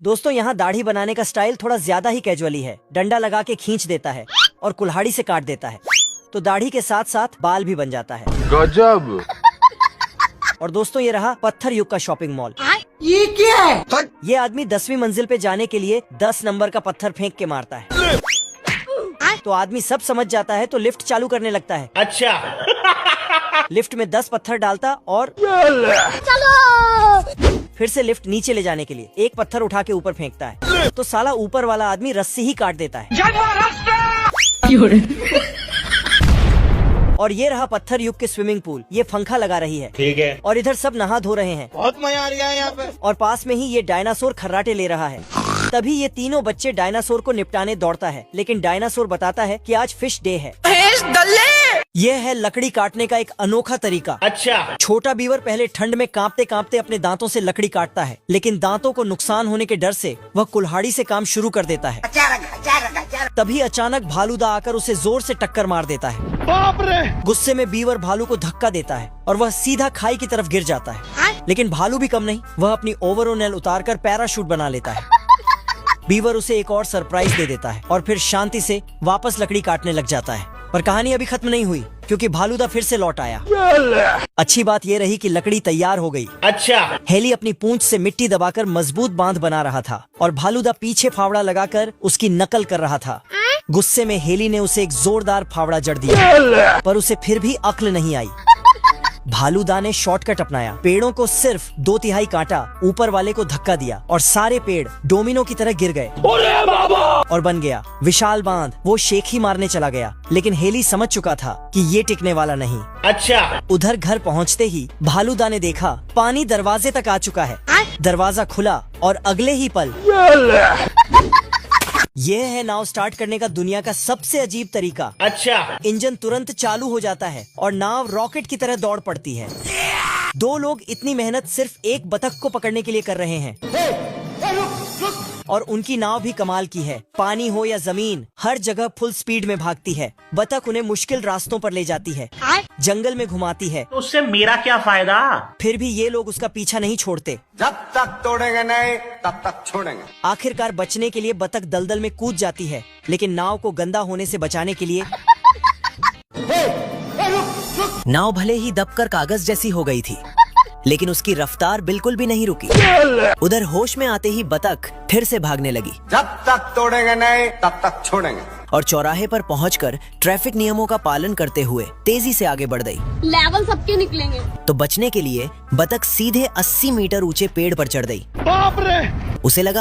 दोस्तों यहाँ दाढ़ी बनाने का स्टाइल थोड़ा ज्यादा ही कैजुअली है। डंडा लगा के खींच देता है और कुल्हाड़ी से काट देता है, तो दाढ़ी के साथ साथ बाल भी बन जाता है। गजब। और दोस्तों ये रहा पत्थर युग का शॉपिंग मॉल। ये क्या है? ये आदमी 10वीं मंजिल पे जाने के लिए 10 नंबर का पत्थर फेंक के मारता है, तो आदमी सब समझ जाता है तो लिफ्ट चालू करने लगता है। अच्छा। लिफ्ट में 10 पत्थर डालता और फिर से लिफ्ट नीचे ले जाने के लिए एक पत्थर उठा के ऊपर फेंकता है, तो साला ऊपर वाला आदमी रस्सी ही काट देता है। और ये रहा पत्थर युग के स्विमिंग पूल। ये पंखा लगा रही है, ठीक है। और इधर सब नहा धो रहे हैं, बहुत मजा आ रहा है यहाँ पे। और पास में ही ये डायनासोर खर्राटे ले रहा है। तभी ये तीनों बच्चे डायनासोर को निपटाने दौड़ता है, लेकिन डायनासोर बताता है कि आज फिश डे है। ये है लकड़ी काटने का एक अनोखा तरीका। अच्छा। छोटा बीवर पहले ठंड में कांपते कांपते अपने दांतों से लकड़ी काटता है, लेकिन दांतों को नुकसान होने के डर से वह कुल्हाड़ी से काम शुरू कर देता है। तभी अचानक भालूदा आकर उसे जोर से टक्कर मार देता है। बाप रे। गुस्से में बीवर भालू को धक्का देता है और वह सीधा खाई की तरफ गिर जाता है। लेकिन भालू भी कम नहीं, वह अपनी ओवरऑल उतारकर पैराशूट बना लेता है। बीवर उसे एक और सरप्राइज दे देता है और फिर शांति से वापस लकड़ी काटने लग जाता है। पर कहानी अभी खत्म नहीं हुई, क्योंकि भालूदा फिर से लौट आया। अच्छी बात यह रही कि लकड़ी तैयार हो गई। अच्छा। हेली अपनी पूंछ से मिट्टी दबाकर मजबूत बांध बना रहा था और भालूदा पीछे फावड़ा लगाकर उसकी नकल कर रहा था। गुस्से में हेली ने उसे एक जोरदार फावड़ा जड़ दिया, पर उसे फिर भी अक्ल नहीं आई। भालूदा ने शॉर्टकट अपनाया, पेड़ों को सिर्फ 2/3 काटा, ऊपर वाले को धक्का दिया और सारे पेड़ डोमिनो की तरह गिर गए और बन गया विशाल बांध। वो शेख ही मारने चला गया, लेकिन हेली समझ चुका था कि ये टिकने वाला नहीं। अच्छा। उधर घर पहुंचते ही भालूदा ने देखा पानी दरवाजे तक आ चुका है। दरवाजा खुला और अगले ही पल ये है नाव स्टार्ट करने का दुनिया का सबसे अजीब तरीका। अच्छा। इंजन तुरंत चालू हो जाता है और नाव रॉकेट की तरह दौड़ पड़ती है। 2 लोग इतनी मेहनत सिर्फ एक बतख को पकड़ने के लिए कर रहे हैं। और उनकी नाव भी कमाल की है। पानी हो या जमीन, हर जगह फुल स्पीड में भागती है। बतख उन्हें मुश्किल रास्तों पर ले जाती है, जंगल में घुमाती है। तो उससे मेरा क्या फायदा? फिर भी ये लोग उसका पीछा नहीं छोड़ते। जब तक तोड़ेंगे नहीं तब तक छोड़ेंगे। आखिरकार बचने के लिए बतख दलदल में कूद जाती है, लेकिन नाव को गंदा होने से बचाने के लिए नाव भले ही दबकर कागज जैसी हो गई थी, लेकिन उसकी रफ्तार बिल्कुल भी नहीं रुकी। उधर होश में आते ही बतख फिर से भागने लगी। जब तक तोड़ेंगे नहीं तब तक छोड़ेंगे। और चौराहे पर पहुंचकर ट्रैफिक नियमों का पालन करते हुए तेजी से आगे बढ़ गई। लेवल सबके निकलेंगे। तो बचने के लिए बतख सीधे 80 मीटर ऊंचे पेड़ पर चढ़ गई। बाप रे। उसे लगा